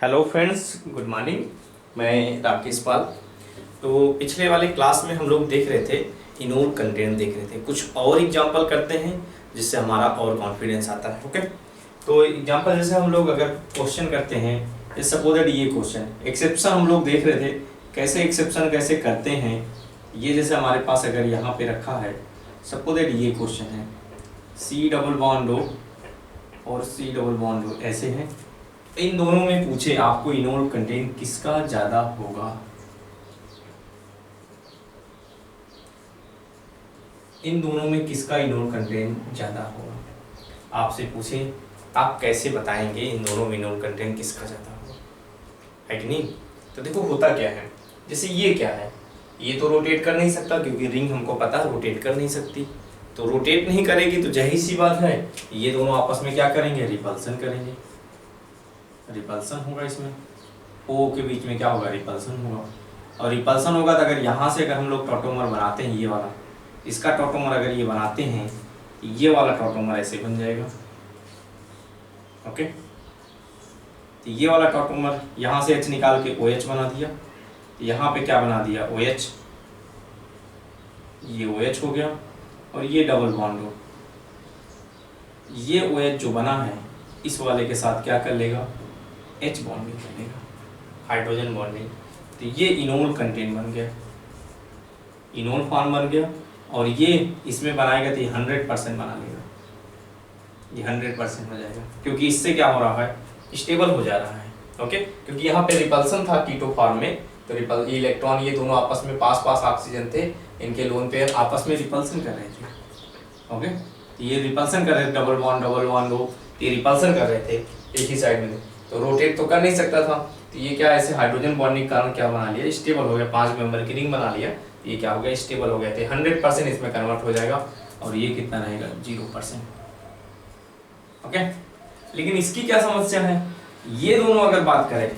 Hello friends, good morning. मैं राकेश पाल। तो पिछले वाले क्लास में हम लोग देख रहे थे, इनोल कंटेंट देख रहे थे। कुछ और एग्जांपल करते हैं जिससे हमारा और कॉन्फिडेंस आता है। ओके, तो एग्जांपल जैसे हम लोग अगर क्वेश्चन करते हैं, जैसे सपोज ये क्वेश्चन एक्सेप्शन हम लोग देख रहे थे, कैसे एक्सेप्शन कैसे करते हैं। ये जैसे हमारे पास अगर यहाँ पे रखा है, सपोज ये क्वेश्चन है, सी डबल बॉन्ड ओ और सी डबल बॉन्ड ओ ऐसे हैं। इन दोनों में पूछे आपको इनोल कंटेंट किसका ज्यादा होगा। इन दोनों में किसका इनोल कंटेंट ज्यादा होगा आपसे पूछे, आप कैसे बताएंगे इन दोनों में इनोल कंटेंट किसका ज्यादा होगा, है कि नहीं। तो देखो होता क्या है, जैसे ये क्या है, ये तो रोटेट कर नहीं सकता क्योंकि रिंग हमको पता रोटेट कर नहीं सकती। तो रोटेट नहीं करेगी तो जाहिर सी बात है ये दोनों आपस में क्या करेंगे, रिपल्सन करेंगे। रिपल्सन होगा, इसमें ओ के बीच में क्या होगा, रिपल्सन होगा। और रिपल्सन होगा तो अगर यहाँ से अगर हम लोग टॉटोमर बनाते हैं, ये वाला इसका टॉटोमर अगर ये बनाते हैं, ये वाला टॉटोमर ऐसे बन जाएगा। ओके, तो ये वाला टॉटोमर यहाँ से H निकाल के OH बना दिया, यहाँ पे क्या बना दिया, OH, ये OH हो गया। और ये डबल बॉन्ड हो, ये OH जो बना है इस वाले के साथ क्या कर लेगा, H बॉन्डिंग कर लेगा, हाइड्रोजन बॉन्डिंग। तो ये इनोल कंटेंट बन गया, इनोल फॉर्म बन गया। और ये इसमें बनाएगा तो ये 100% बना लेगा, ये 100% हो जाएगा क्योंकि इससे क्या हो रहा है, स्टेबल हो जा रहा है। ओके, क्योंकि यहाँ पे रिपल्सन था कीटो फॉर्म में, तो इलेक्ट्रॉन ये दोनों आपस में पास पास ऑक्सीजन थे, इनके लोन पेयर आपस में रिपल्सन कर रहे थे। ओके, तो ये रिपल्सन कर रहे थे, डबल बॉन्ड हो, ये रिपल्सन कर रहे थे एक ही साइड में, तो रोटेट तो कर नहीं सकता था। तो ये क्या ऐसे हाइड्रोजन बॉन्डिंग के कारण क्या बना लिया, स्टेबल हो गया, 5 मेंबर की रिंग बना लिया। ये क्या हो गया, स्टेबल हो गया, तो 100% इसमें कन्वर्ट हो जाएगा। और ये कितना रहेगा, 0%। ओके, लेकिन इसकी क्या समस्या है, ये दोनों अगर बात करें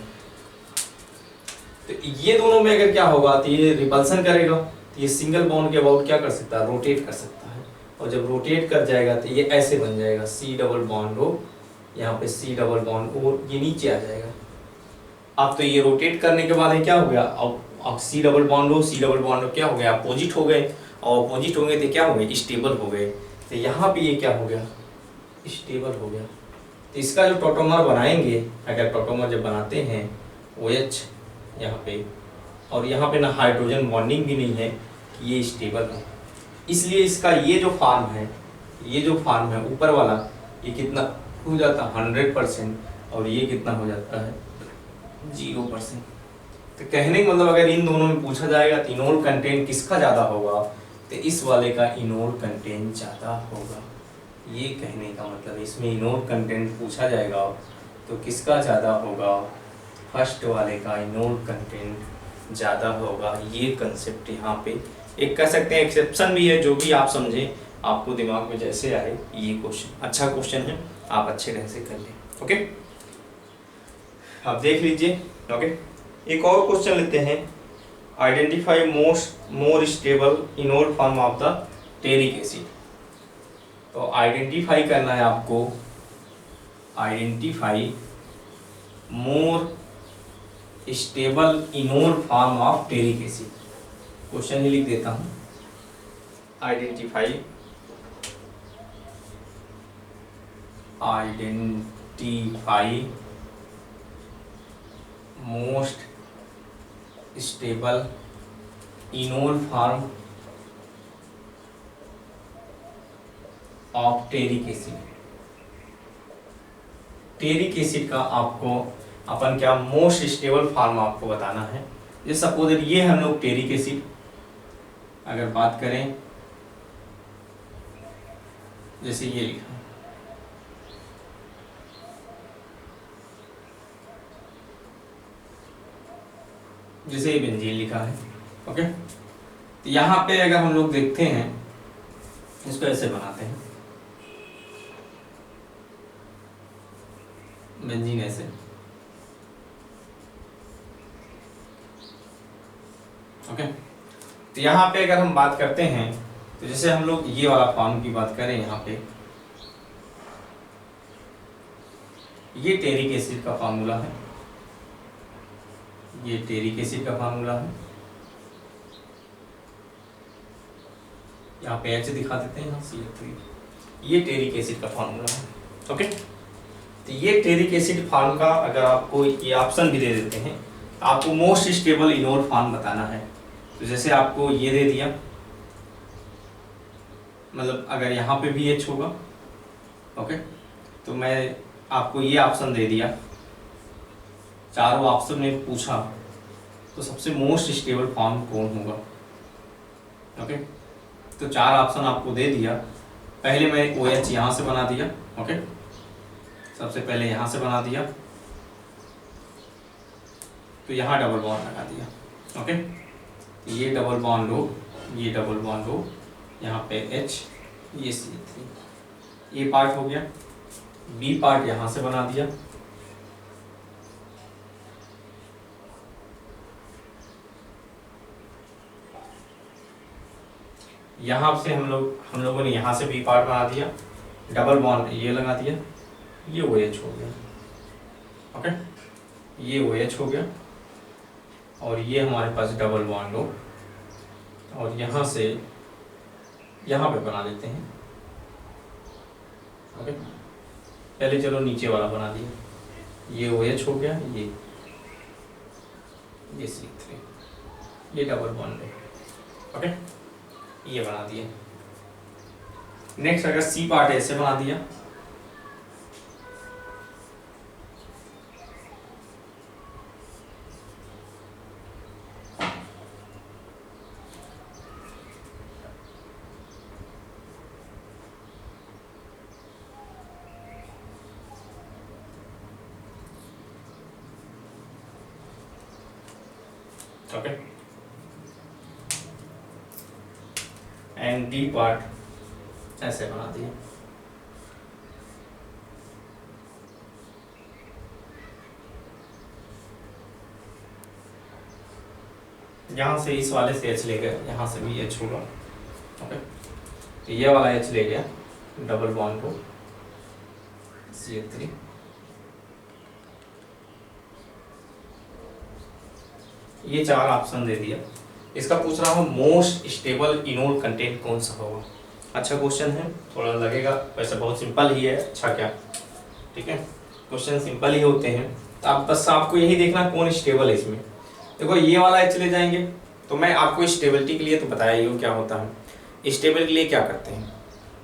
तो ये दोनों में अगर क्या होगा, तो ये रिपल्सन करेगा, तो ये सिंगल बॉन्ड के अबाउट क्या कर सकता है, रोटेट कर सकता है। और जब रोटेट कर जाएगा तो ये ऐसे बन जाएगा, सी डबल बॉन्ड हो, यहाँ पे सी डबल बॉन्ड ओ, ये नीचे आ जाएगा। अब तो ये रोटेट करने के बाद क्या हो गया, अब सी डबल बॉन्ड हो क्या हो गया, अपोजिट हो गए। और अपोजिट हो गए तो क्या हो गए, स्टेबल हो गए। तो यहाँ पे ये क्या हो गया, स्टेबल हो गया। तो इसका जो टॉटोमर बनाएंगे, अगर टॉटोमर जब बनाते हैं OH यहाँ पे, और यहाँ पे ना हाइड्रोजन बॉन्डिंग भी नहीं है कि ये स्टेबल है, इसलिए इसका ये जो फॉर्म है, ये जो फॉर्म है ऊपर वाला, ये कितना हो जाता है, 100%। और ये कितना हो जाता है, 0%। तो कहने का मतलब अगर इन दोनों में पूछा जाएगा तो इनोल कंटेंट किसका ज़्यादा होगा, तो इस वाले का इनोल कंटेंट ज़्यादा होगा। ये कहने का मतलब इसमें इनोल कंटेंट पूछा जाएगा तो किसका ज़्यादा होगा, फर्स्ट वाले का इनोल कंटेंट ज़्यादा होगा। ये कंसेप्ट यहाँ पे एक कह सकते हैं एक्सेप्शन भी है, जो भी आप समझें, आपको दिमाग में जैसे आए। ये क्वेश्चन अच्छा क्वेश्चन है, आप अच्छे ढंग से कर लें। ओके, आप देख लीजिए। ओके, एक और क्वेश्चन लेते हैं, identify more stable enol form of the teric acid. तो आइडेंटिफाई करना है आपको, identify more stable enol form of teric acid. Question ही लिख देता हूं, identify most stable enol form of teric acid. Teric acid का आपको अपन क्या मोस्ट स्टेबल फॉर्म आपको बताना है। जैसे सपोज ये हम लोग टेरिक एसिड अगर बात करें, जैसे ये लिखा, जैसे ये बेंजीन लिखा है। ओके, तो यहाँ पे अगर हम लोग देखते हैं, इसको ऐसे बनाते हैं, बेंजीन ऐसे। ओके, तो यहाँ पे अगर हम बात करते हैं, तो जैसे हम लोग ये वाला फॉर्म की बात करें, यहाँ पे ये टेरिक एसिड का फार्मूला है। ये टेरिक एसिड का फार्मूला है, यहाँ पे H दिखा देते हैं, यहाँ CH3, ये टेरिक एसिड का फार्मूला है। ओके, तो ये टेरिक एसिड फार्म का अगर आपको ये ऑप्शन भी दे देते हैं, आपको मोस्ट स्टेबल इनोल फार्म बताना है। तो जैसे आपको ये दे दिया, मतलब अगर यहाँ पे भी H होगा, ओके, तो मैं आपको ये ऑप्शन दे दिया, चारों ऑप्शन में पूछा तो सबसे मोस्ट स्टेबल फॉर्म कौन होगा। ओके, तो चार ऑप्शन आपको दे दिया। पहले मैं OH यहाँ से बना दिया, ओके, सबसे पहले यहाँ से बना दिया, तो यहाँ डबल बॉन्ड लगा दिया। ओके, ये डबल बॉन्ड लो, ये डबल बॉन्ड लो, यहाँ पे H, ये CH3, ये पार्ट हो गया। B पार्ट यहाँ से बना दिया, यहाँ से हम लोगों ने यहाँ से B पार्ट बना दिया, डबल बॉन्ड ये लगा दिया, ये OH हो गया। ओके, ये OH हो गया, और ये हमारे पास डबल बॉन्ड लो, और यहाँ से यहाँ पे बना देते हैं। ओके, पहले चलो नीचे वाला बना दिया, ये OH हो गया, ये C3, ये डबल बॉन्ड लो। ओके, ये बना दिया। नेक्स्ट अगर C पार्ट ऐसे बना दिया, ओके, एंड D पार्ट ऐसे बना दिया। यहाँ से इस वाले से H ले गए, यहाँ से भी H होगा। ओके, तो ये वाला H ले गया, डबल बॉन्ड को CH3, ये चार ऑप्शन दे दिया। इसका पूछ रहा हूँ मोस्ट स्टेबल इनोल कंटेंट कौन सा होगा। अच्छा क्वेश्चन है, थोड़ा लगेगा, वैसे बहुत सिंपल ही है। अच्छा क्या, ठीक है, क्वेश्चन सिंपल ही होते हैं। तो आप बस आपको यही देखना कौन स्टेबल है इसमें। देखो ये वाला H ले जाएंगे, तो मैं आपको स्टेबिलिटी के लिए तो बताया ही हूँ क्या होता है। स्टेबल के लिए क्या करते हैं,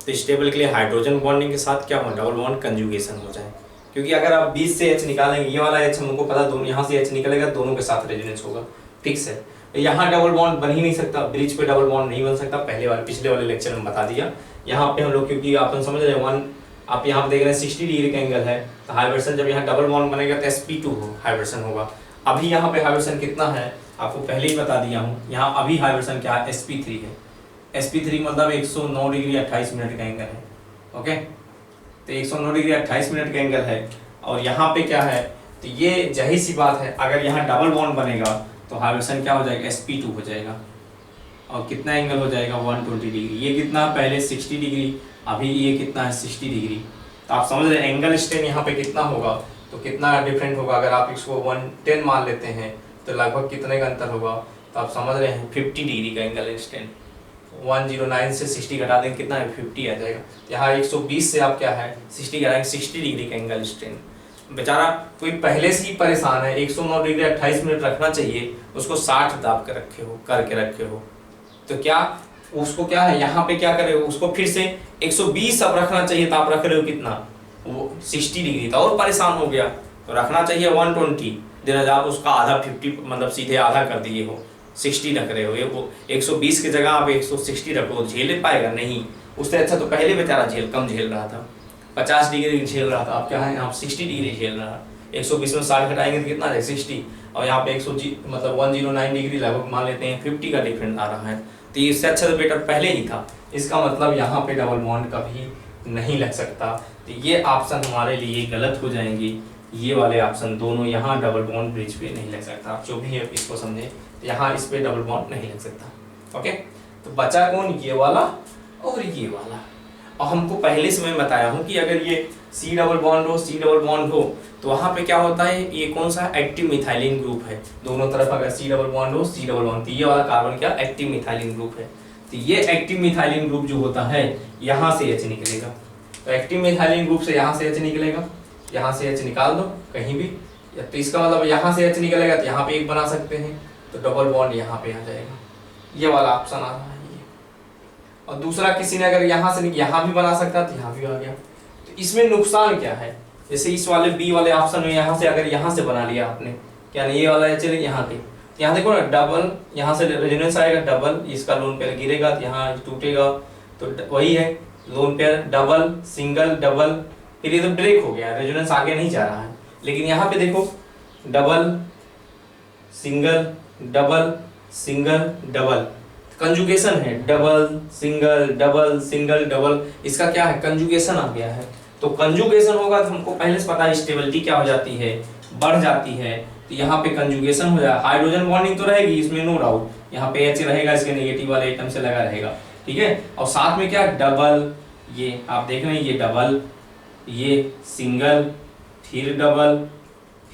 तो स्टेबल के लिए हाइड्रोजन बॉन्डिंग के साथ क्या हो, डबल बॉन्ड कंजुगेशन हो जाए। क्योंकि अगर आप 20 से H निकालेंगे, ये वाला H हमको पता दोनों यहाँ से H निकलेगा, दोनों के साथ रेजोनेंस होगा, ठीक से। यहाँ डबल बॉन्ड बन ही नहीं सकता, ब्रिज पे डबल बॉन्ड नहीं बन सकता, पिछले वाले लेक्चर में बता दिया। यहाँ पे हम लोग, क्योंकि आप समझ रहे हैं आप यहाँ पे देख रहे हैं 60 डिग्री का एंगल है, तो हाइब्रिडेशन जब यहाँ डबल बॉन्ड बनेगा तो sp2 हाइब्रिडेशन होगा। अभी यहाँ पे हाइब्रिडेशन कितना है आपको पहले ही बता दिया हूँ, यहाँ अभी हाइब्रिडेशन क्या है, sp3 है। sp3 मतलब 109 डिग्री 28 मिनट का एंगल है। ओके, तो 109 डिग्री 28 मिनट का एंगल है, और यहाँ पे क्या है, तो ये जाहिर सी बात है, अगर यहाँ डबल बॉन्ड बनेगा तो हाइब्रिडेशन क्या हो जाएगा, sp2 हो जाएगा, और कितना एंगल हो जाएगा 120 डिग्री। ये कितना पहले 60 डिग्री, अभी ये कितना है 60 डिग्री। तो आप समझ रहे हैं एंगल स्ट्रेन यहाँ पे कितना होगा, तो कितना डिफरेंट होगा। अगर आप इसको 110 मान लेते हैं तो लगभग कितने का अंतर होगा, तो आप समझ रहे हैं 50 डिग्री का एंगल स्ट्रेन। 109 से 60 घटा देंगे कितना है, 50 आ जाएगा। यहाँ 120 से आप क्या है 60 घटाएंगे, 60 डिग्री का एंगल स्ट्रेन। बेचारा कोई पहले से ही परेशान है, 109 डिग्री 28 मिनट रखना चाहिए, उसको 60 दाब के करके रखे हो, तो क्या उसको क्या है यहाँ पे क्या करे, उसको फिर से 120 अब रखना चाहिए, तो आप रख रहे हो कितना, वो 60 डिग्री, तो और परेशान हो गया। तो रखना चाहिए 120, देना आप उसका आधा 50 मतलब सीधे आधा कर दिए हो, 60 रख रहे हो। ये वो 120 की जगह आप 160 रखो, झेल पाएगा नहीं। उससे अच्छा तो पहले बेचारा कम झेल रहा था, 50 डिग्री झेल रहा था, आप क्या है आप 60 डिग्री झेल रहा है। 120 में 60 घटाएंगे तो कितना है 60, और यहाँ पे 109 डिग्री लगभग मान लेते हैं 50 का डिफरेंस आ रहा है। तो इससे अच्छा तो बेटर पहले ही था, इसका मतलब यहाँ पे डबल बॉन्ड कभी नहीं लग सकता। तो ये ऑप्शन हमारे लिए गलत हो जाएंगी, ये वाले ऑप्शन दोनों। यहाँ डबल बॉन्ड ब्रिज पे नहीं लग सकता, आप जो भी है इसको समझे, यहाँ इस पे डबल बॉन्ड नहीं लग सकता। ओके, तो बचा कौन, ये वाला और ये वाला। और हमको पहले से मैं बताया हूँ कि अगर ये सी डबल बॉन्ड हो तो वहां पे क्या होता है, ये कौन सा एक्टिव मिथाइलिन ग्रुप है, दोनों तरफ अगर सी डबल बॉन्ड हो तो ये वाला कार्बन क्या एक्टिव मिथाइलिन ग्रुप है। तो ये एक्टिव मिथाइलिन ग्रुप जो होता है यहाँ से H निकलेगा, तो एक्टिव मिथाइलिन ग्रुप से यहाँ से H निकलेगा, यहाँ से H निकाल दो कहीं भी, तो इसका मतलब यहाँ से H निकलेगा तो यहाँ पे एक बना सकते हैं, तो डबल बॉन्ड यहाँ पे आ जाएगा, ये वाला ऑप्शन आ रहा है ये। और दूसरा किसी ने अगर यहाँ से यहाँ भी बना सकता तो यहाँ भी आ गया। तो इसमें नुकसान क्या है, जैसे इस वाले बी वाले ऑप्शन में यहाँ से अगर यहाँ से बना लिया आपने, क्या नहीं ये वाला चले यहाँ पे, यहाँ देखो ना डबल, यहाँ से रेजोनेंस आएगा डबल, इसका लोन पेयर गिरेगा तो यहाँ टूटेगा, तो वही है lone pair double single double, फिर ये तो ब्रेक हो गया, रेजोनेंस आगे नहीं जा रहा है। लेकिन यहाँ पे देखो double single double single double, conjugation है डबल सिंगल डबल, इसका क्या है कंजुगेशन आ गया है। तो कंजुगेशन होगा तो हमको पहले से पता है स्टेबिलिटी क्या हो जाती है, बढ़ जाती है। तो यहाँ पे कंजुगेशन हो जाए, हाइड्रोजन बॉन्डिंग तो रहेगी इसमें नो डाउट, यहाँ पे H रहेगा, इसके नेगेटिव वाले आइटम से लगा रहेगा, ठीक है। और साथ में क्या डबल, ये आप देख रहे हैं ये डबल, ये सिंगल, फिर डबल,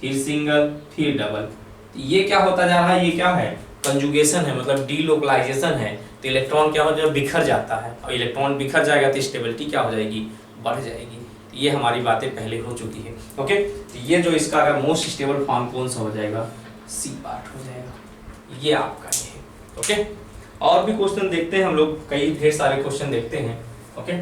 फिर सिंगल, फिर डबल, ये क्या होता जा रहा है, ये क्या है कंजुगेशन है, मतलब डीलोकलाइजेशन है। तो इलेक्ट्रॉन क्या हो जाए बिखर जाता है, और इलेक्ट्रॉन बिखर जाएगा तो स्टेबिलिटी क्या हो जाएगी बढ़ जाएगी। तो ये हमारी बातें पहले हो चुकी है, ओके। तो ये जो इसका अगर मोस्ट स्टेबल फॉर्म कौन सा हो जाएगा, सी पार्ट हो जाएगा, ये आपका ये है, ओके। और भी क्वेश्चन देखते हैं हम लोग, कई ढेर सारे क्वेश्चन देखते हैं, ओके।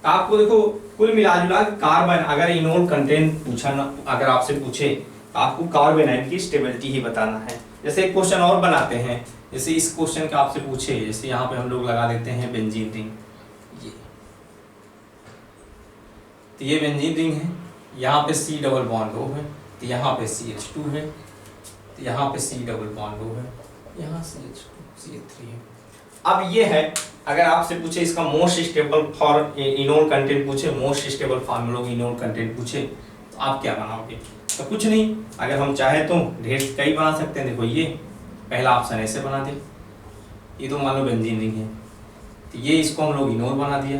तो आपको देखो कुल मिलाजुला कार्बन अगर इनोल कंटेंट पूछा ना, अगर आपसे पूछे तो आपको कार्बोनाइट की स्टेबिलिटी ही बताना है। जैसे एक क्वेश्चन और बनाते हैं, जैसे इस क्वेश्चन का आपसे पूछे, जैसे यहाँ पे हम लोग लगा देते हैं बेंजीन रिंग, ये तो ये बेंजीन रिंग है, यहाँ पे C डबल बॉन्ड O है, तो यहाँ पे CH2 है, तो यहाँ पे C डबल बॉन्ड O है, यहाँ CH2 CH3 है। अब ये है अगर आपसे पूछे इसका most stable for enol content पूछे, most stable formula enol content पूछे, तो आप क्या बनाओगे? तो कुछ नहीं, अगर हम चाहे तो ढेर कई बना सकते हैं। देखो ये पहला ऑप्शन ऐसे बना दे, ये तो मान लो बेंजीन रिंग है, तो ये इसको हम लोग इनोल बना दिया,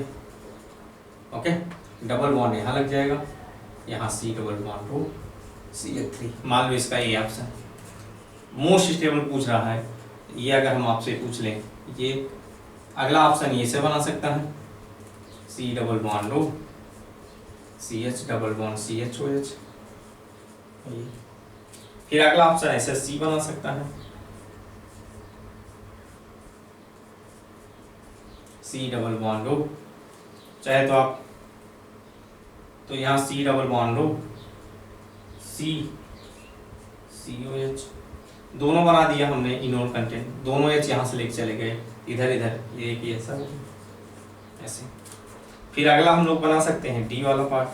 ओके। डबल बॉन्ड यहाँ लग जाएगा, यहाँ C double bond O CH3, मान लो इसका ये ऑप्शन मोस्ट स्टेबल पूछ रहा है। ये अगर हम आपसे पूछ लें, ये अगला ऑप्शन ये से बना सकता है, C double bond O CH double bond CHOH। फिर अगला ऑप्शन ऐसे C बना सकता है, C डबल बॉन्ड O, चाहे तो आप तो यहाँ C double bond O COH, दोनों बना दिया हमने इनोल कंटेंट, दोनों H यहाँ से लेके चले गए इधर इधर, ये एक ऐसा ऐसे। फिर अगला हम लोग बना सकते हैं D वाला पार्ट,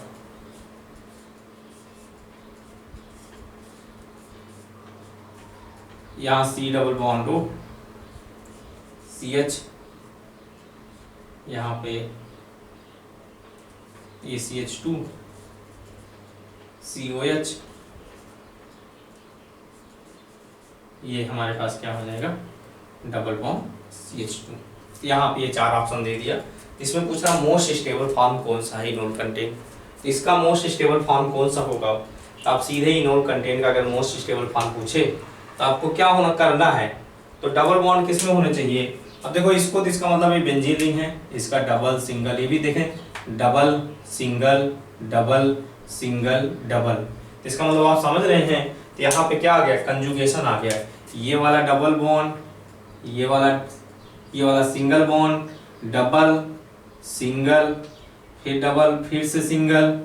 यहाँ C double bond O CH, यहाँ पे ये CH2 COH, ये हमारे पास क्या हो जाएगा डबल बॉन्ड CH2। यहाँ पे ये चार ऑप्शन दे दिया। इसमें पूछ रहा मोस्ट स्टेबल फॉर्म कौन सा है इनोल कंटेंट, तो इसका मोस्ट स्टेबल फॉर्म कौन सा होगा, तो आप सीधे इनोल कंटेंट का अगर मोस्ट स्टेबल फॉर्म पूछे तो आपको क्या होना करना है, तो डबल बॉन्ड किस में होने चाहिए। अब देखो इसको तो इसका मतलब ये बेंजीन रिंग है, इसका डबल सिंगल, ये भी देखें double single double single double, इसका मतलब आप समझ रहे हैं। तो यहाँ पे क्या आ गया कंजुगेशन आ गया, ये वाला डबल बॉन्ड, ये वाला सिंगल बॉन्ड, डबल सिंगल फिर डबल फिर से सिंगल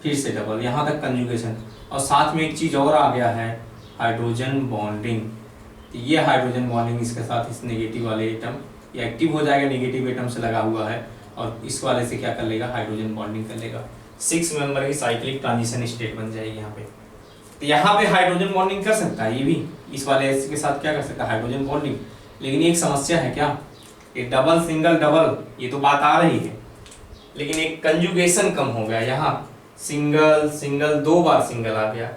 फिर से डबल, यहाँ तक कंजुगेशन। और साथ में एक चीज और आ गया है हाइड्रोजन बॉन्डिंग, तो ये हाइड्रोजन बॉन्डिंग इसके साथ इस नेगेटिव वाले एटम ये एक्टिव हो जाएगा, नेगेटिव एटम से लगा हुआ है, और इस वाले से क्या कर लेगा हाइड्रोजन बॉन्डिंग कर लेगा, 6 मेंबर की साइक्लिक ट्रांजिशन स्टेट बन जाएगी यहाँ पे। तो यहाँ पे हाइड्रोजन बॉन्डिंग कर सकता है, ये भी इस वाले के साथ क्या कर सकता है हाइड्रोजन बॉन्डिंग। लेकिन एक समस्या है क्या, ये डबल सिंगल डबल ये तो बात आ रही है, लेकिन एक कंजुगेशन कम हो गया, यहाँ सिंगल सिंगल 2 बार सिंगल आ गया,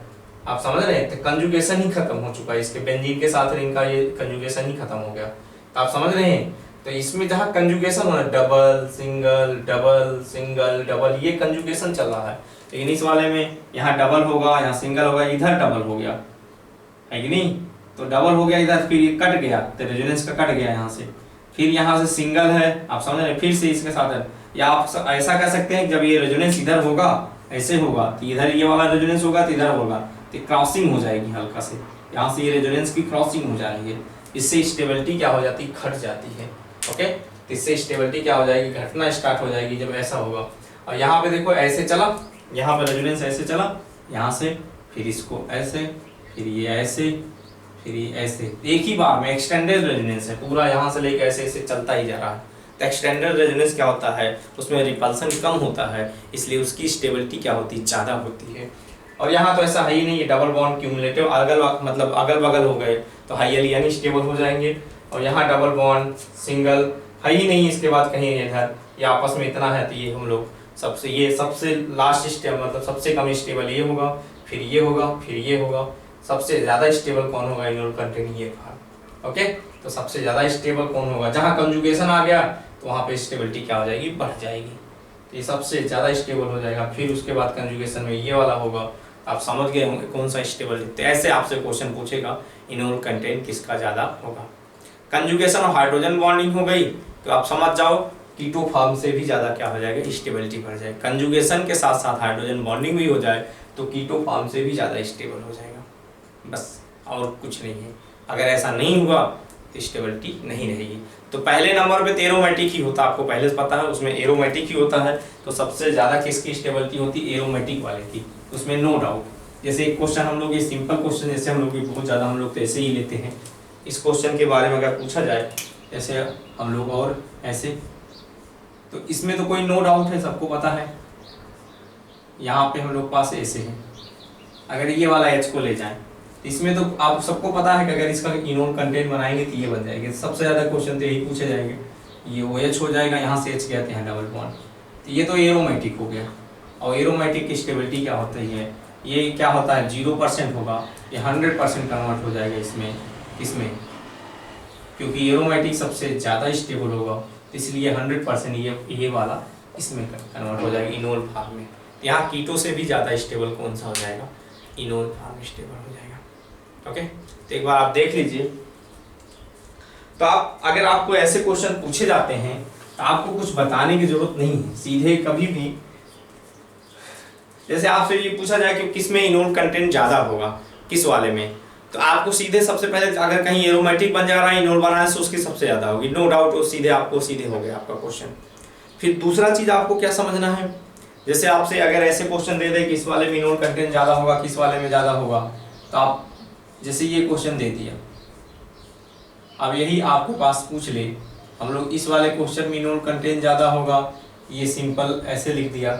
आप समझ रहे हैं। तो कंजुगेशन ही खत्म हो चुका है, इसके बेंजीन के साथ रिंग का ये कंजुगेशन ही खत्म हो गया, तो आप समझ रहे हैं। तो इसमें जहाँ कंजुगेशन हो रहा है double single double single double, ये कंजुगेशन चल रहा है। लेकिन इस वाले में यहाँ डबल होगा, यहाँ सिंगल होगा, इधर डबल हो गया है कि नहीं, तो डबल हो गया इधर, फिर ये कट गया तो रेजोनेंस का कट गया यहाँ से, फिर यहाँ से सिंगल है, आप समझ रहे, फिर से इसके साथ है। या आप ऐसा कह सकते हैं जब ये रेजोनेंस इधर होगा ऐसे होगा तो इधर ये वाला रेजोनेंस होगा तो इधर होगा, तो क्रॉसिंग हो जाएगी हल्का से, यहाँ से ये रेजोनेंस की क्रॉसिंग हो जा रही है, इससे स्टेबिलिटी क्या हो जाती है, घट जाती है। ओके, तो इससे स्टेबिलिटी क्या हो जाएगी, घटना स्टार्ट हो जाएगी जब ऐसा होगा। और यहाँ पे देखो ऐसे चला, यहाँ पे रेजोनेंस ऐसे चला, यहाँ से फिर इसको ऐसे, फिर ये ऐसे, फिर ये ऐसे, एक ही बार में एक्सटेंडेड रेजोनेंस है पूरा, यहाँ से लेकर ऐसे ऐसे चलता ही जा रहा है। तो एक्सटेंडेड रेजोनेंस क्या होता है, उसमें रिपल्सन कम होता है, इसलिए उसकी स्टेबिलिटी क्या होती है, ज़्यादा होती है। और यहाँ तो ऐसा है ही नहीं, ये डबल बॉन्ड क्यूमुलेटिव मतलब अगल बगल हो गए तो हाईली अनस्टेबल हो जाएंगे। और यहाँ डबल बॉन्ड सिंगल है ही नहीं, इसके बाद कहीं इधर ये आपस में इतना है, तो ये हम लोग सबसे लास्ट स्टेबल मतलब सबसे कम स्टेबल ये होगा, फिर ये होगा, फिर ये होगा। सबसे ज़्यादा स्टेबल कौन होगा, इनोल कंटेन ये था। ओके, तो सबसे ज़्यादा स्टेबल कौन होगा, जहाँ कंजुगेशन आ गया तो वहाँ पे स्टेबिलिटी क्या हो जाएगी, बढ़ जाएगी, तो ये सबसे ज़्यादा स्टेबल हो जाएगा। फिर उसके बाद कंजुगेशन में ये वाला होगा, आप समझ गए होंगे कौन सा स्टेबल दिखते हैं। ऐसे आपसे क्वेश्चन पूछेगा इनोल कंटेंट किसका ज़्यादा होगा। कंजुगेशन और हाइड्रोजन बॉन्डिंग हो गई तो आप समझ जाओ कीटो फॉर्म से भी ज़्यादा क्या हो जाएगा, स्टेबिलिटी बढ़ जाएगी। कंजुगेशन के साथ साथ हाइड्रोजन बॉन्डिंग भी हो जाए तो कीटो फॉर्म से भी ज़्यादा स्टेबल हो जाएगा, बस और कुछ नहीं है। अगर ऐसा नहीं हुआ तो स्टेबिलिटी नहीं रहेगी। तो पहले नंबर पे एरोमेटिक ही होता, आपको पहले से पता है, उसमें एरोमेटिक ही होता है। तो सबसे ज़्यादा किसकी स्टेबिलिटी होती है, एरोमेटिक वाले की, उसमें नो डाउट। जैसे एक क्वेश्चन हम लोग, ये सिंपल क्वेश्चन जैसे हम लोग बहुत ज़्यादा हम लोग तो ऐसे ही लेते हैं, इस क्वेश्चन के बारे में अगर पूछा जाए जैसे हम लोग और ऐसे, तो इसमें तो कोई नो डाउट है, सबको पता है। यहाँ पे हम लोग पास ऐसे हैं, अगर ये वाला एच को ले जाएं इसमें तो आप सबको पता है कि अगर इसका इनोल कंटेंट बनाएंगे तो ये बन जाएगी। सबसे ज़्यादा क्वेश्चन तो यही पूछे जाएंगे, ये OH हो जाएगा, यहाँ से H कहते हैं डबल बॉन्ड, तो ये तो एरोमेटिक हो गया। और एरोमेटिक की स्टेबिलिटी क्या होती है, ये क्या होता है 0% होगा, ये 100% कन्वर्ट हो जाएगा इसमें क्योंकि एरोमेटिक सबसे ज़्यादा स्टेबल होगा, इसलिए 100% ये वाला इसमें कन्वर्ट हो जाएगा इनोल फॉर्म में। यहाँ कीटो से भी ज़्यादा स्टेबल कौन सा हो जाएगा, इनोल फॉर्म स्टेबल हो जाएगा। ओके, तो एक बार आप देख लीजिए। तो आप अगर आपको ऐसे क्वेश्चन पूछे जाते हैं तो आपको कुछ बताने की जरूरत नहीं है, सीधे कभी भी जैसे आपसे ये पूछा जाए कि किस में इनोल कंटेंट ज़्यादा होगा, किस वाले में, तो आपको सीधे सबसे पहले अगर कहीं एरोमेटिक बन जा रहा है इनोल बनाने से उसकी सबसे ज़्यादा होगी, नो डाउट, वो सीधे हो गया आपका क्वेश्चन। फिर दूसरा चीज़ आपको क्या समझना है, जैसे आपसे अगर ऐसे क्वेश्चन दे दे कि इस वाले में इनोल कंटेंट ज़्यादा होगा, किस वाले में ज़्यादा होगा, तो आप जैसे ये क्वेश्चन दे दिया, अब यही आपके पास पूछ ले हम लोग इस वाले क्वेश्चन में इनोल कंटेंट ज़्यादा होगा, ये सिंपल ऐसे लिख दिया।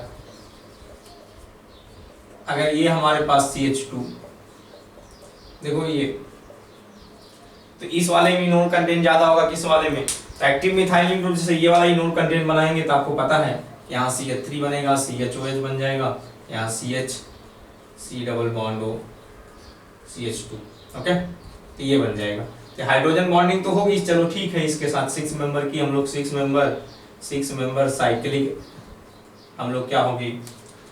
अगर ये हमारे पास CH2 देखो ये, तो इस वाले में इनोल कंटेंट ज़्यादा होगा, किस वाले में, तो एक्टिव मिथाइलिन ग्रुप जैसे ये वाला इनोल कंटेंट बनाएंगे तो आपको पता है यहाँ CH3 बनेगा, CHOH बन जाएगा, यहाँ CH C double bond O CH2। Okay, तो ये बन जाएगा। तो हाइड्रोजन बॉन्डिंग तो होगी, चलो ठीक है, इसके साथ 6 मेंबर की हम लोग 6 मेंबर साइक्लिक हम लोग क्या होगी,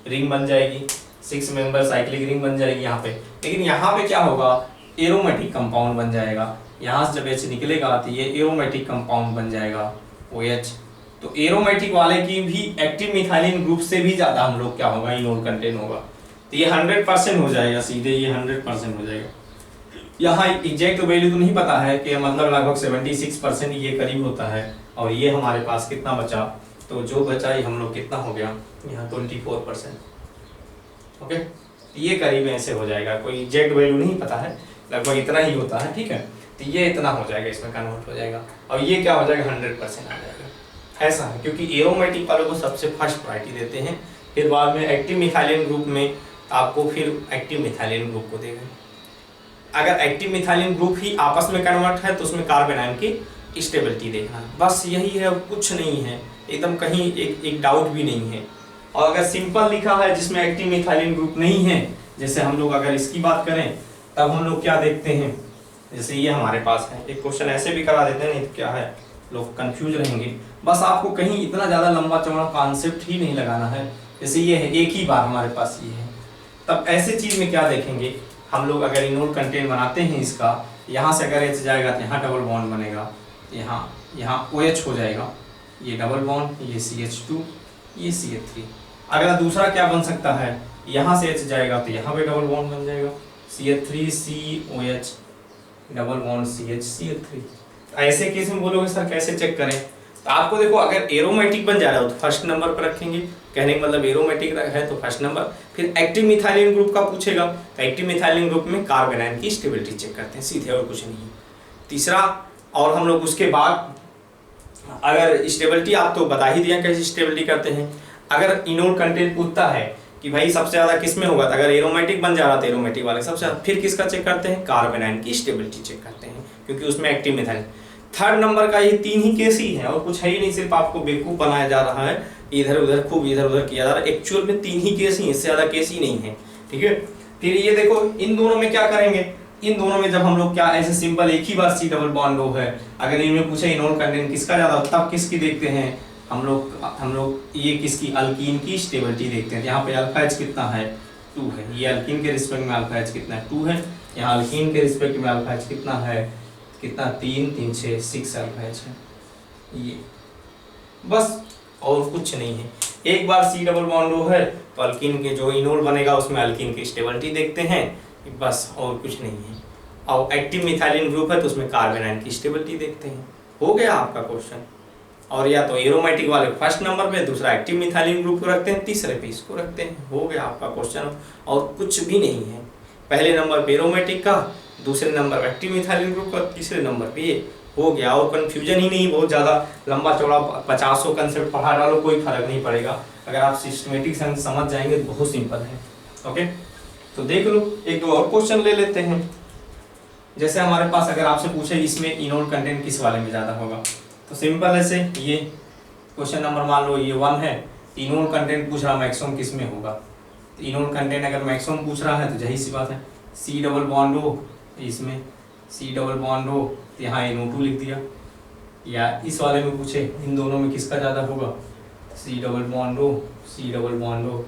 रिंग बन जाएगी, 6 मेंबर साइक्लिक रिंग बन जाएगी यहाँ पे। लेकिन यहाँ पे क्या होगा, एरोमेटिक कंपाउंड बन जाएगा, यहाँ से जब H निकलेगा तो ये एरोमेटिक कंपाउंड बन जाएगा OH। तो एरोमेटिक वाले की भी एक्टिव मिथाइलिन ग्रुप से भी ज़्यादा हम लोग क्या होगा, इनोल कंटेंट होगा, तो ये 100% हो जाएगा, सीधे ये 100% हो जाएगा। यहाँ एग्जैक्ट वैल्यू तो नहीं पता है कि मतलब लगभग 76% ये करीब होता है, और ये हमारे पास कितना बचा, तो जो बचा ये हम लोग कितना हो गया, यहाँ 24%। ओके, ये करीब ऐसे हो जाएगा, कोई एग्जैक्ट वैल्यू नहीं पता है, लगभग इतना ही होता है, ठीक है। तो ये इतना हो जाएगा, इसमें कन्वर्ट हो जाएगा, और ये क्या हो जाएगा 100% आ जाएगा। ऐसा है क्योंकि एरोमेटिक वालों को सबसे फर्स्ट प्रायोरिटी देते हैं, फिर बाद में एक्टिव मिथाइलिन ग्रुप में आपको फिर एक्टिव मिथाइलिन ग्रुप को देगा। अगर एक्टिव मिथाइलिन ग्रुप ही आपस में कन्वर्ट है तो उसमें कार्बन आयन की स्टेबिलिटी देखना, बस यही है, कुछ नहीं है, एकदम कहीं एक डाउट भी नहीं है। और अगर सिंपल लिखा है जिसमें एक्टिव मिथाइलिन ग्रुप नहीं है, जैसे हम लोग अगर इसकी बात करें तब हम लोग क्या देखते हैं, जैसे ये हमारे पास है, एक क्वेश्चन ऐसे भी करा देते हैं, नहीं तो क्या है, लोग कंफ्यूज रहेंगे। बस आपको कहीं इतना ज़्यादा लंबा चौड़ा कॉन्सेप्ट ही नहीं लगाना है। जैसे ये है, एक ही बार हमारे पास ये है, तब ऐसे चीज़ में क्या देखेंगे हम लोग, अगर इनोल कंटेंट बनाते हैं इसका, यहाँ से अगर H जाएगा तो यहाँ डबल बॉन्ड बनेगा, यहाँ OH हो जाएगा, ये डबल बॉन्ड, ये CH2, ये CH3। अगला दूसरा क्या बन सकता है, यहाँ से H जाएगा तो यहाँ पे डबल बॉन्ड बन जाएगा, CH3COH डबल बॉन्ड CH3। ऐसे केस में बोलोगे सर कैसे चेक करें, तो आपको देखो अगर एरोमेटिक बन जा रहा हो तो फर्स्ट नंबर पर रखेंगे, कहने का मतलब एरोमेटिक है तो फर्स्ट नंबर। फिर एक्टिव मिथाइलिन ग्रुप का पूछेगा तो एक्टिव मिथाइलिन ग्रुप में कार्बन आयन की स्टेबिलिटी चेक करते हैं सीधे, और कुछ नहीं। तीसरा, और हम लोग उसके बाद अगर स्टेबिलिटी आप तो बता ही दिया कैसे स्टेबिलिटी करते हैं। अगर इनोल कंटेंट पूछता है कि भाई सबसे ज़्यादा किस में होगा, तो अगर एरोमेटिक बन जा रहा था एरोमेटिक वाले सबसे ज़्यादा, फिर किसका चेक करते हैं, कार्बन आयन की स्टेबिलिटी चेक करते हैं, क्योंकि उसमें एक्टिव मिथाइल। थर्ड नंबर का ये 3 ही केस ही है और कुछ है ही नहीं, सिर्फ आपको बेवकूफ़ बनाया जा रहा है, इधर उधर खूब इधर उधर किया जा रहा है। एक्चुअल में 3 ही केस ही, इससे ज़्यादा केस ही नहीं है, ठीक है। फिर ये देखो इन दोनों में क्या करेंगे, इन दोनों में जब हम लोग क्या ऐसे सिंपल एक ही बार C डबल बॉन्ड O है, अगर इनमें पूछे इनोल कंटेंट किसका ज़्यादा हो, तब किसकी देखते हैं हम लोग ये किसकी, अल्कीन की स्टेबिलिटी देखते हैं। यहाँ पे अल्फा H कितना है, 2 है, ये अल्कीन के रिस्पेक्ट में अल्फा H कितना है, 2 है। यहाँ अल्कीन के रिस्पेक्ट में अल्फा H कितना है, 3 6 6 अल्फा H है, ये बस और कुछ नहीं है। एक बार C डबल बॉन्ड O है तो अल्कीन के जो इनोल बनेगा उसमें अल्कीन की स्टेबिलिटी देखते हैं, बस और कुछ नहीं है। और एक्टिव मिथाइलिन ग्रुप है तो उसमें कार्बन आयन की स्टेबिलिटी देखते हैं। हो गया आपका क्वेश्चन। और या तो एरोमेटिक वाले फर्स्ट नंबर पे, दूसरा एक्टिव मिथाइलिन ग्रुप को रखते हैं, तीसरे पे इसको रखते हैं, हो गया आपका क्वेश्चन। और कुछ भी नहीं है, पहले नंबर पे एरोमेटिक का, दूसरे नंबर एक्टिव मिथाइलिन ग्रुप का, तीसरे नंबर पे ये, हो गया। और कन्फ्यूजन ही नहीं, बहुत ज़्यादा लंबा चौड़ा 50 कंसेप्ट पढ़ा डालो, कोई फर्क नहीं पड़ेगा। अगर आप सिस्टमेटिक समझ जाएंगे तो बहुत सिंपल है। ओके, तो देख लो, एक दो और क्वेश्चन ले लेते हैं। जैसे हमारे पास अगर आपसे पूछे इसमें इनोल कंटेंट किस वाले में ज़्यादा होगा, तो सिंपल ऐसे, ये क्वेश्चन नंबर मान लो ये 1 है, इनोल कंटेंट पूछ रहा मैक्सिमम किस में होगा। तो इनोल कंटेंट अगर मैक्सिमम पूछ रहा है तो जाहिर सी बात है C डबल बॉन्ड O, इसमें C डबल बॉन्ड O, तो यहाँ NO2 लिख दिया। या इस वाले में पूछे इन दोनों में किसका ज़्यादा होगा, C double bond O, C double bond O,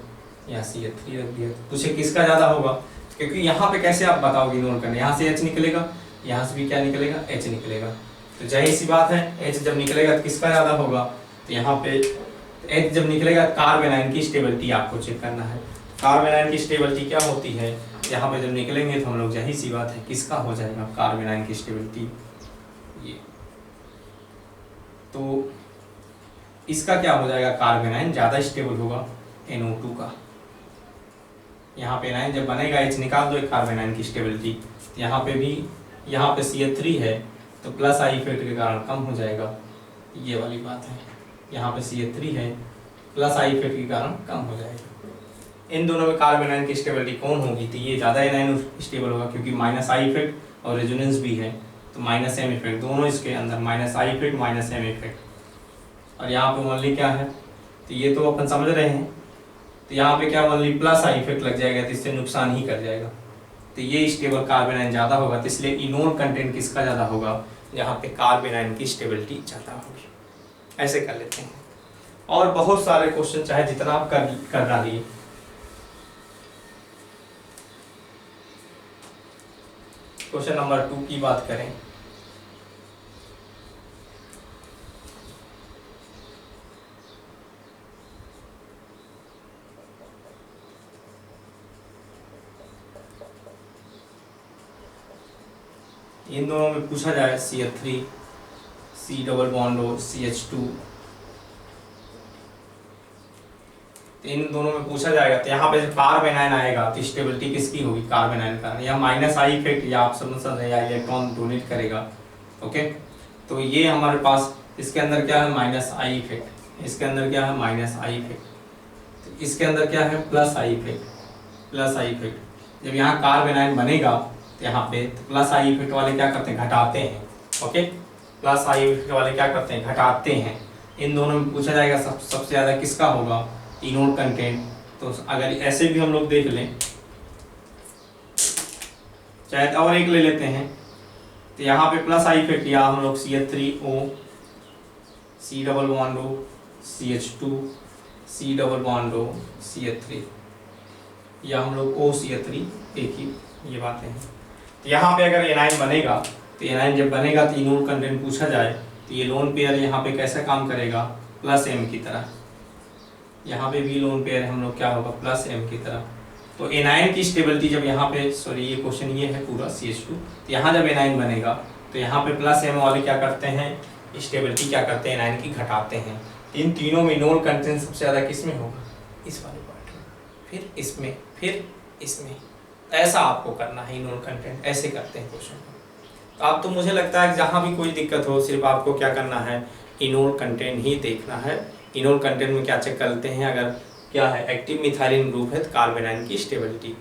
यहाँ CH3 रख दिया। पूछे किसका ज़्यादा होगा, क्योंकि यहाँ पे कैसे आप बताओगे इनोल करने, यहाँ से H निकलेगा, यहाँ से भी क्या निकलेगा, H निकलेगा। तो जाहिर सी बात है H जब निकलेगा तो किसका ज़्यादा होगा, तो यहाँ पे H जब निकलेगा कार्बन आयन की स्टेबिलिटी आपको चेक करना है। कार्बन आयन की स्टेबिलिटी क्या होती है, यहाँ पे जब निकलेंगे तो हम लोग जाहिर सी बात है किसका हो जाएगा, कार्बन आयन की स्टेबिलिटी ये। तो इसका क्या हो जाएगा, कार्बन आयन ज़्यादा स्टेबल होगा NO2 का। यहाँ पे आयन जब बनेगा H निकाल दो, एक कार्बन आयन की स्टेबिलिटी। यहाँ पे भी, यहाँ पे CH3 है तो प्लस आई इफेक्ट के कारण कम हो जाएगा, ये वाली बात है। यहाँ पे CH3 है, प्लस आई इफेक्ट के कारण कम हो जाएगा। इन दोनों में कार्बन आयन की स्टेबिलिटी कौन होगी, तो ये ज़्यादा एनायन स्टेबल होगा, क्योंकि माइनस आई इफेक्ट और रेजोनेंस भी है, तो माइनस एम इफेक्ट दोनों इसके अंदर, minus I effect minus M effect. और यहाँ पे ओनली क्या है, तो ये तो अपन समझ रहे हैं, तो यहाँ पे क्या ओनली प्लस आई इफेक्ट लग जाएगा, तो इससे नुकसान ही कर जाएगा। तो ये स्टेबल कार्बन आयन ज़्यादा होगा, तो इसलिए इनोल कंटेंट किसका ज़्यादा होगा, जहाँ पे कार्बन आयन की स्टेबिलिटी ज़्यादा होगी। ऐसे कर लेते हैं। और बहुत सारे क्वेश्चन चाहे जितना आप कर डालिए। क्वेश्चन नंबर 2 की बात करें, इन दोनों में पूछा जाए CH3, C double bond O, CH2, तो इन दोनों में पूछा जाएगा, तो यहाँ पे कार्बन आयन आएगा तो स्टेबिलिटी किसकी होगी, कार्बन आयन का, या माइनस आई इफेक्ट, या आप समझ सकते हैं, या इलेक्ट्रॉन डोनेट करेगा। ओके, तो ये हमारे पास इसके अंदर क्या है, माइनस आई इफेक्ट, इसके अंदर क्या है, माइनस आई इफेक्ट, तो इसके अंदर क्या है, plus I effect, plus I effect. जब यहाँ कार्बन आयन बनेगा तो यहाँ पे तो प्लस आई इफेक्ट वाले क्या करते हैं, घटाते हैं। ओके, प्लस आई इफेक्ट वाले क्या करते हैं, घटाते हैं। इन दोनों में पूछा जाएगा सबसे ज़्यादा किसका होगा, इनोल कंटेंट। तो अगर ऐसे भी हम लोग देख लें, चाहे और एक ले लेते हैं, तो यहाँ पे प्लस आई इफेक्ट, या हम लोग CH3O C double bond O CH2 C double bond O CH3, या हम लोग OCH3 एक ही, ये बातें हैं। तो यहाँ पे अगर एनाइन बनेगा तो एनाइन जब बनेगा तो इनोल कंटेंट पूछा जाए तो ये लोन पेयर यहाँ पे कैसा काम करेगा, प्लस M की तरह। यहाँ पे भी लोन पेयर हम लोग क्या होगा, प्लस M की तरह। तो एनाइन की स्टेबिलिटी जब यहाँ पे, सॉरी ये क्वेश्चन ये है पूरा CH2, तो यहाँ जब एनाइन बनेगा तो यहाँ पे प्लस M वाले क्या करते हैं, स्टेबिलिटी क्या करते हैं, एनाइन की घटाते हैं। इन तीनों में इनोल कंटेंट सबसे ज़्यादा किस में होगा, इस वाले पार्ट में, फिर इसमें, फिर इसमें। ऐसा आपको करना है, इनोल कंटेंट ऐसे करते हैं क्वेश्चन को। तो अब तो मुझे लगता है कि जहाँ भी कोई दिक्कत हो सिर्फ आपको क्या करना है, इनोल कंटेंट ही देखना है। इनोल कंटेंट में क्या चेक करते हैं, अगर क्या है एक्टिव मिथाइलिन ग्रुप है तो कार्बेनाइन की स्टेबिलिटी।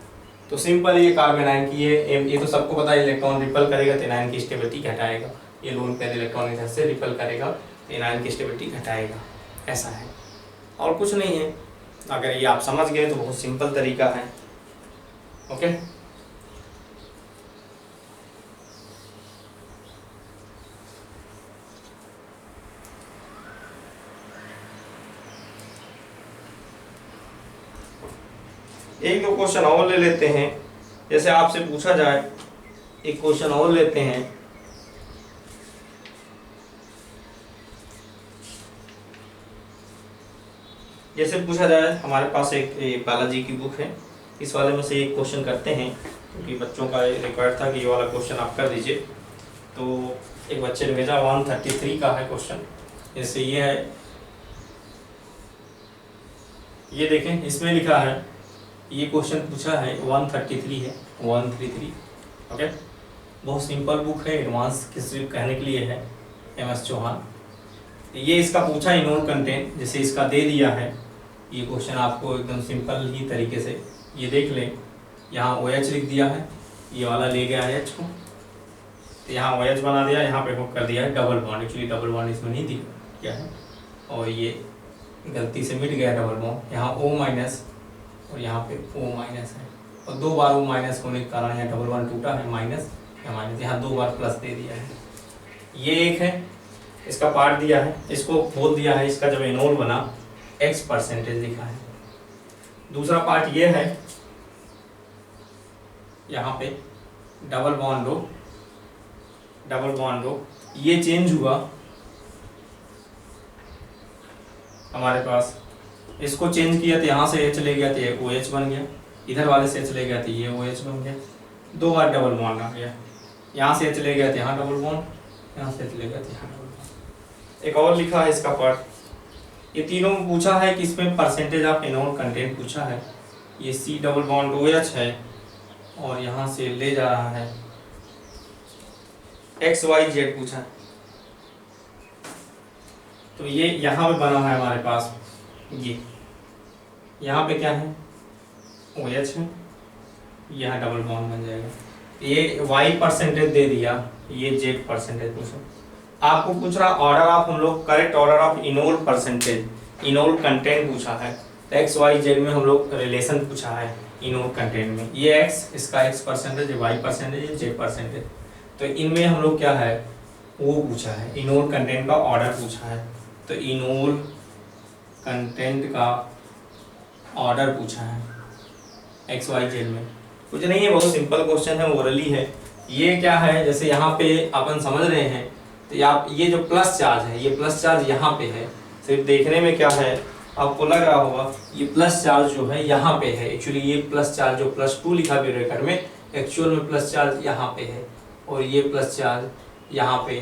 तो सिंपल ये कार्बेनाइन की ये तो सबको पता है, इलेक्ट्रॉन रिपल करेगा तो एनाइन की स्टेबिलिटी घटाएगा। ये लोन पेयर इलेक्ट्रॉन इधर से रिपल करेगा तो एनाइन की स्टेबिलिटी घटाएगा, ऐसा है और कुछ नहीं है। अगर ये आप समझ गए तो बहुत सिंपल तरीका है। ओके, एक दो क्वेश्चन और ले लेते हैं। जैसे आपसे पूछा जाए, एक क्वेश्चन और लेते हैं। जैसे पूछा जाए, हमारे पास एक बालाजी की बुक है, इस वाले में से एक क्वेश्चन करते हैं क्योंकि बच्चों का रिक्वायर्ड था कि ये वाला क्वेश्चन आप कर दीजिए। तो एक बच्चे ने भेजा 133 का है क्वेश्चन। जैसे ये है, ये देखें इसमें लिखा है, ये क्वेश्चन पूछा है 133 है, 133। ओके, बहुत सिंपल बुक है, एडवांस की सिर्फ कहने के लिए है, MS चौहान। ये इसका पूछा इनोल कंटेंट, जैसे इसका दे दिया है ये क्वेश्चन आपको एकदम सिंपल ही तरीके से, ये देख लें। यहाँ OH लिख दिया है, ये वाला ले गया है H को, तो यहाँ OH बना दिया, यहाँ पे हुक कर दिया है double bond. Actually double bond इसमें नहीं दिया है और ये गलती से मिट गया डबल बॉन्ड। यहाँ O माइनस और यहाँ पे O माइनस है, और 2 बार O माइनस होने के कारण यहाँ डबल बॉन्ड टूटा है, माइनस या माइनस, यहाँ 2 बार प्लस दे दिया है। ये एक है, इसका पार्ट दिया है, इसको बोल दिया है, इसका जब इनोल बना X% लिखा है। दूसरा पार्ट ये है, यहाँ पे डबल बॉन्ड लो, ये चेंज हुआ हमारे पास, इसको चेंज किया तो यहाँ से H ले गया तो ये OH बन गया, इधर वाले से H ले गया तो ये OH बन गया, 2 बार डबल बॉन्ड आ गया। यहाँ से H ले गया तो यहाँ डबल बॉन्ड, यहाँ से H ले गया तो यहाँ डबल बॉन्ड। एक और लिखा है इसका पार्ट, ये तीनों पूछा है कि इसमें परसेंटेज ऑफ इनोल कंटेंट पूछा है। ये C डबल बॉन्ड OH है और यहाँ से ले जा रहा है XYZ पूछा है। तो ये यहाँ पे बना है हमारे पास, ये यहाँ पे क्या है OH है, यहाँ डबल बॉन्ड बन जाएगा। ये Y% दे दिया, ये Z% पूछा। आपको पूछ रहा ऑर्डर ऑफ, हम लोग correct order of enol percentage, enol content पूछा है। तो XYZ में हम लोग रिलेशन पूछा है इनोल कंटेंट में, ये X, इसका X%, Y%, Z%। तो इनमें हम लोग क्या है वो पूछा है, इनोल कंटेंट का ऑर्डर पूछा है। तो इनोल कंटेंट का ऑर्डर पूछा है XYZ में, कुछ नहीं है, बहुत सिंपल क्वेश्चन है, ओरली है। ये क्या है, जैसे यहाँ पे अपन समझ रहे हैं, तो आप ये जो प्लस चार्ज है, ये प्लस चार्ज यहाँ पे है, सिर्फ देखने में क्या है आपको लग रहा होगा, ये प्लस चार्ज जो है यहाँ पे है। एक्चुअली ये प्लस चार्ज जो +2 लिखा भी रेकर्ड में, एक्चुअल में प्लस चार्ज यहाँ पे है, और ये प्लस चार्ज यहाँ पे,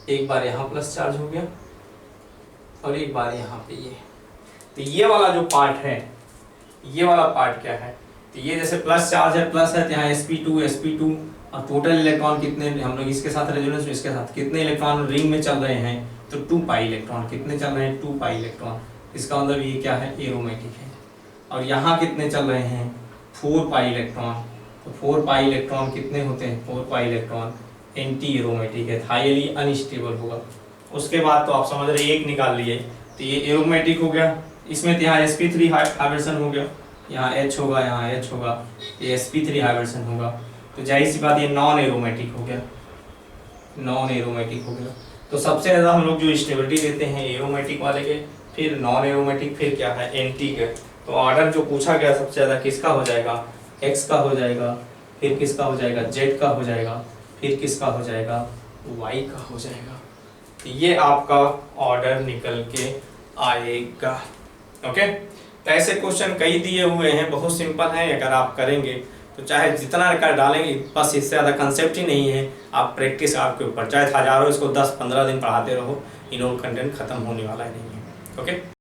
एक बार यहाँ प्लस चार्ज हो गया और एक बार यहाँ पे ये। तो ये वाला जो पार्ट है, ये वाला पार्ट क्या है, तो ये जैसे प्लस चार्ज है, प्लस है, तो यहाँ sp2 और टोटल इलेक्ट्रॉन कितने, हम लोग इसके साथ रेजोनेंस, इसके साथ कितने इलेक्ट्रॉन रिंग में चल रहे हैं, तो 2 पाई इलेक्ट्रॉन, कितने चल रहे हैं 2 पाई इलेक्ट्रॉन। इसका मतलब ये क्या है, एरोमेटिक है। और यहाँ कितने चल रहे हैं 4 पाई इलेक्ट्रॉन, तो 4 पाई इलेक्ट्रॉन कितने होते हैं, 4 पाई इलेक्ट्रॉन एंटी एरोमेटिक है, हाईली अनस्टेबल होगा। उसके बाद तो आप समझ रहे एक निकाल लिए, तो ये एरोमेटिक हो गया। इसमें तो यहाँ sp3 हाइब्रिडेशन हो गया, यहाँ H होगा, यहाँ H होगा, ये sp3 हाइब्रिडेशन होगा। तो जाहिर सी बात ये नॉन एरोमेटिक हो गया, नॉन एरोमेटिक हो गया। तो सबसे ज़्यादा हम लोग जो स्टेबिलिटी देते हैं एरोमेटिक वाले के, फिर नॉन एरोमेटिक, फिर क्या है एंटी के। तो ऑर्डर जो पूछा गया सबसे ज़्यादा किसका हो जाएगा, एक्स का हो जाएगा, फिर किसका हो जाएगा, जेड का हो जाएगा, फिर किसका हो जाएगा, वाई का हो जाएगा। तो ये आपका ऑर्डर निकल के आएगा। ओके, तो ऐसे क्वेश्चन कई दिए हुए हैं, बहुत सिंपल है, अगर आप करेंगे तो चाहे जितना रिकॉर्ड डालेंगे, बस इससे ज़्यादा कंसेप्ट ही नहीं है, आप प्रैक्टिस आपके ऊपर, चाहे हज़ारों इसको 10-15 दिन पढ़ाते रहो, इनोल कंटेंट खत्म होने वाला ही नहीं है। ओके।